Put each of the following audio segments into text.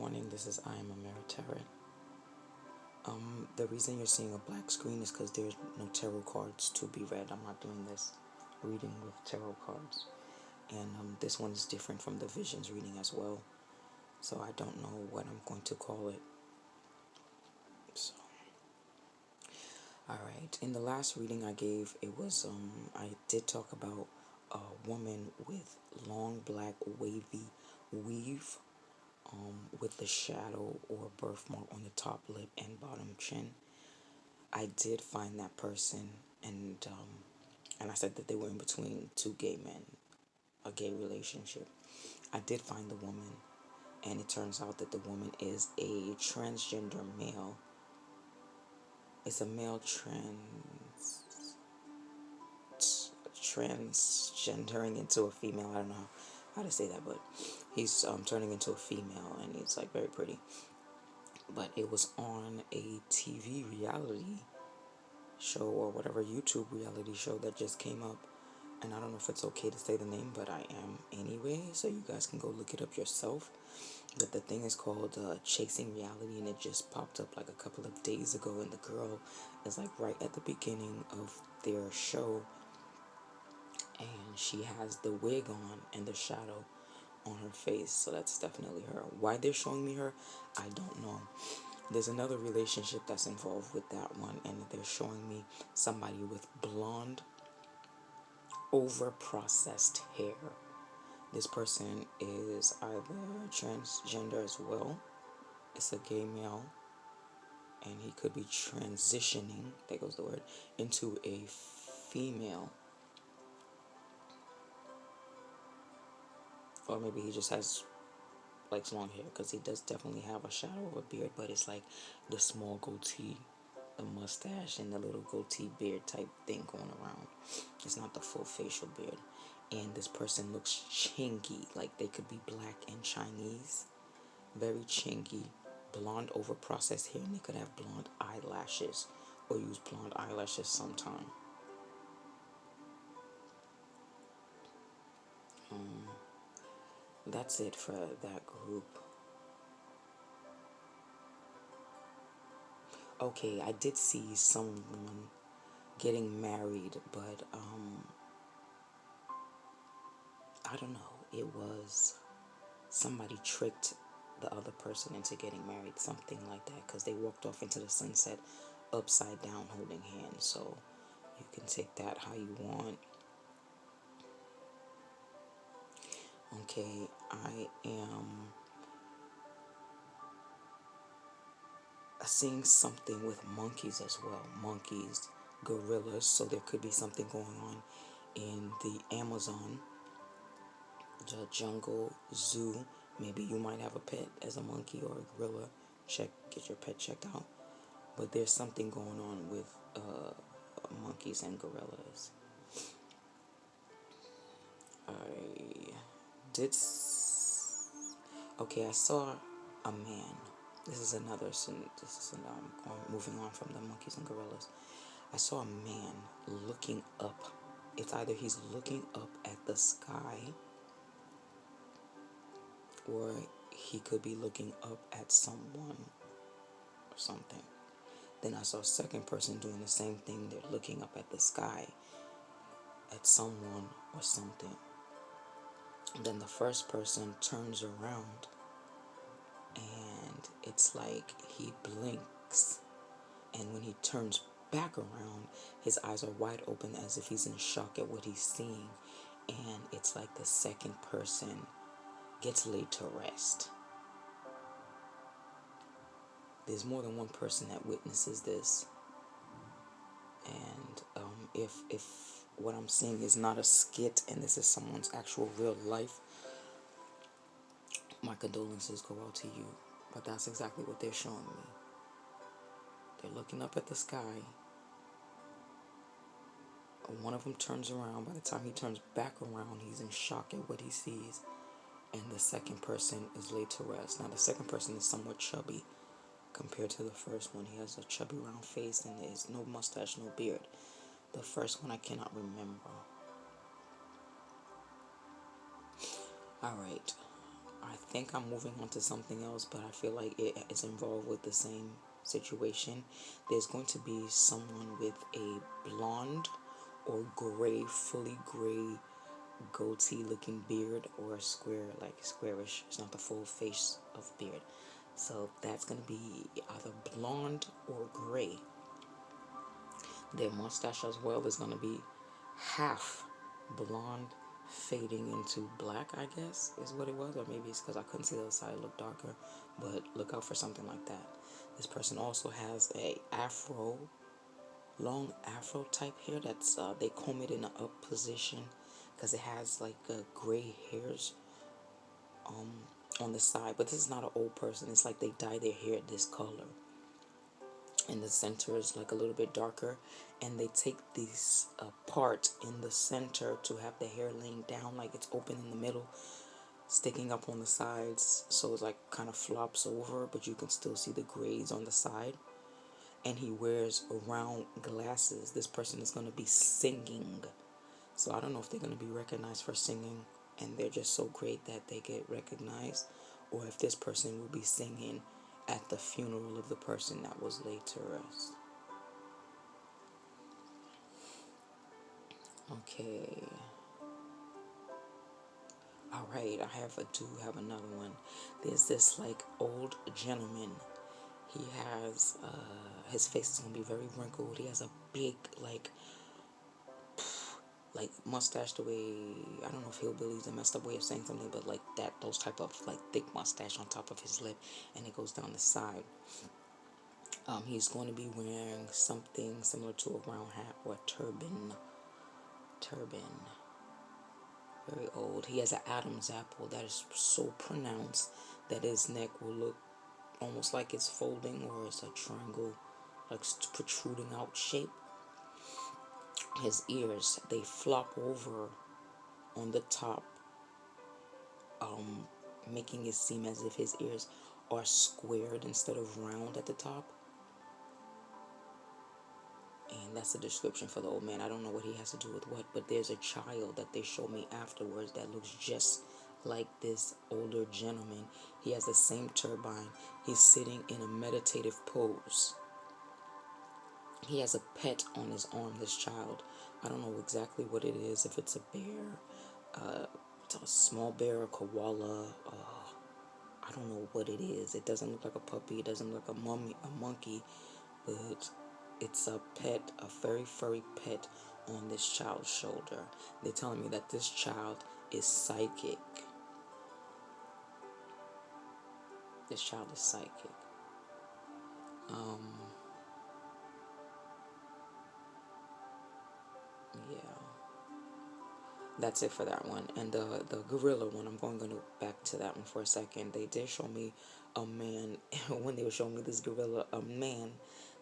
morning, this is iamamirrortarot. The reason you're seeing a black screen is because there's no tarot cards to be read. I'm not doing this reading with tarot cards. And this one is different from the visions reading as well. So I don't know what I'm going to call it. So, alright, in the last reading I gave, it was, I did talk about a woman with long black wavy weave. With the shadow or birthmark on the top lip and bottom chin. I did find that person, and I said that they were in between two gay men, a gay relationship. I did find the woman, and it turns out that the woman is a transgender male. It's a male transgendering into a female. I don't know how to say that, but he's turning into a female, and he's like very pretty. But it was on a TV reality show or whatever YouTube reality show that just came up, and I don't know if it's okay to say the name, but I am anyway, so you guys can go look it up yourself. But the thing is called Chasing Reality, and it just popped up like a couple of days ago, and the girl is like right at the beginning of their show, and she has the wig on and the shadow on her face, so that's definitely her. Why they're showing me her, I don't know. There's another relationship that's involved with that one, and they're showing me somebody with blonde, over-processed hair. This person is either transgender as well, it's a gay male, and he could be transitioning, there goes the word, into a female. Or maybe he just likes long hair, because he does definitely have a shadow of a beard, but it's like the small goatee, the mustache, and the little goatee beard type thing going around. It's not the full facial beard. And this person looks chingy, like they could be black and Chinese. Very chingy, blonde over processed hair, and they could have blonde eyelashes or use blonde eyelashes sometime. That's it for that group. Okay, I did see someone getting married, but I don't know. It was somebody tricked the other person into getting married, something like that, because they walked off into the sunset upside down holding hands. So you can take that how you want. Okay, I am seeing something with monkeys as well. Monkeys, gorillas, so there could be something going on in the Amazon, the jungle, zoo. Maybe you might have a pet as a monkey or a gorilla. Get your pet checked out. But there's something going on with monkeys and gorillas. Okay, I saw a man. This is moving on from the monkeys and gorillas. I saw a man looking up. It's either he's looking up at the sky, or he could be looking up at someone or something. Then I saw a second person doing the same thing. They're looking up at the sky at someone or something. And then the first person turns around, and it's like he blinks, and when he turns back around, his eyes are wide open as if he's in shock at what he's seeing, and it's like the second person gets laid to rest. There's more than one person that witnesses this, and if what I'm seeing is not a skit and this is someone's actual real life, my condolences go out to you. But that's exactly what they're showing me. They're looking up at the sky. One of them turns around. By the time he turns back around, he's in shock at what he sees. And the second person is laid to rest. Now, the second person is somewhat chubby compared to the first one. He has a chubby round face, and there's no mustache, no beard. The first one I cannot remember. Alright. I think I'm moving on to something else, but I feel like it is involved with the same situation. There's going to be someone with a blonde or gray, fully gray goatee looking beard, or a square, like squarish. It's not the full face of beard. So that's going to be either blonde or gray. Their mustache as well is going to be half blonde fading into black, I guess is what it was. Or maybe it's because I couldn't see the other side, it looked darker. But look out for something like that. This person also has a afro, long afro type hair that's they comb it in an up position because it has like gray hairs on the side. But this is not an old person. It's like they dye their hair this color, and the center is like a little bit darker, and they take this part in the center to have the hair laying down like it's open in the middle, sticking up on the sides, so it's like kind of flops over, but you can still see the grays on the side. And he wears round glasses. This person is going to be singing, so I don't know if they're going to be recognized for singing and they're just so great that they get recognized, or if this person will be singing at the funeral of the person that was laid to rest. Okay. All right, do have another one. There's this like old gentleman. He has his face is gonna be very wrinkled. He has a big like mustache, the way, I don't know if hillbilly's a messed up way of saying something, but like that, those type of like thick mustache on top of his lip, and it goes down the side. He's going to be wearing something similar to a round hat or a turban. Very old. He has an Adam's apple that is so pronounced that his neck will look almost like it's folding, or it's a triangle, like protruding out shape. His ears, they flop over on the top, making it seem as if his ears are squared instead of round at the top. And that's the description for the old man. I don't know what he has to do with what, but there's a child that they show me afterwards that looks just like this older gentleman. He has the same turbine. He's sitting in a meditative pose. He has a pet on his arm, this child. I don't know exactly what it is, if it's a bear, it's a small bear, a koala, I don't know what it is. It doesn't look like a puppy, it doesn't look like a monkey, but it's a pet, a very furry pet on this child's shoulder. They're telling me that this child is psychic. This child is psychic. Yeah. That's it for that one. And the gorilla one, I'm going to back to that one for a second. They did show me a man, when they were showing me this gorilla, a man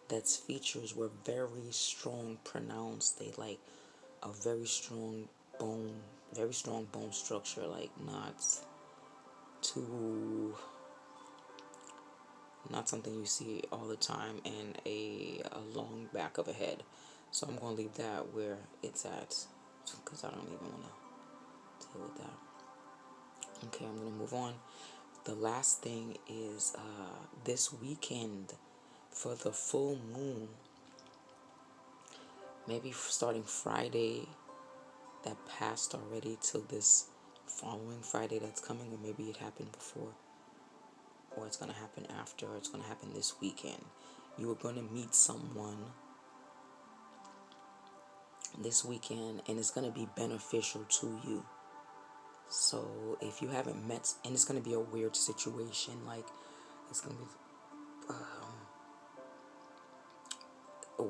that's features were very strong, pronounced. They like a very strong bone structure, like too, not something you see all the time, and a long back of a head. So I'm going to leave that where it's at, because I don't even want to deal with that. Okay, I'm going to move on. The last thing is this weekend for the full moon, maybe starting Friday that passed already till this following Friday that's coming, or maybe it happened before, or it's going to happen after, or it's going to happen this weekend. You are going to meet someone this weekend, and it's going to be beneficial to you. So if you haven't met, and it's going to be a weird situation, like it's going to be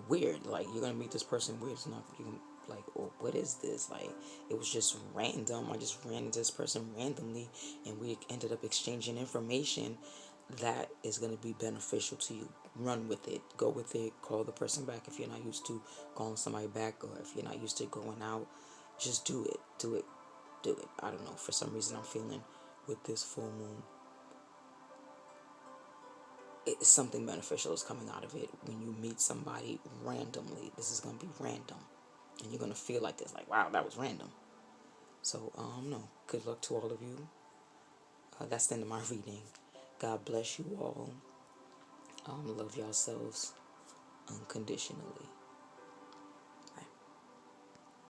weird, like you're going to meet this person weird. It's not, you can, like, oh, what is this? Like, it was just random. I just ran into this person randomly, and we ended up exchanging information that is going to be beneficial to you. Run with it, go with it, call the person back if you're not used to calling somebody back, or if you're not used to going out, just do it. I don't know, for some reason I'm feeling with this full moon, something beneficial is coming out of it. When you meet somebody randomly, this is going to be random, and you're going to feel like this, like, wow, that was random. So no, good luck to all of you. That's the end of my reading. God bless you all. Love yourselves unconditionally.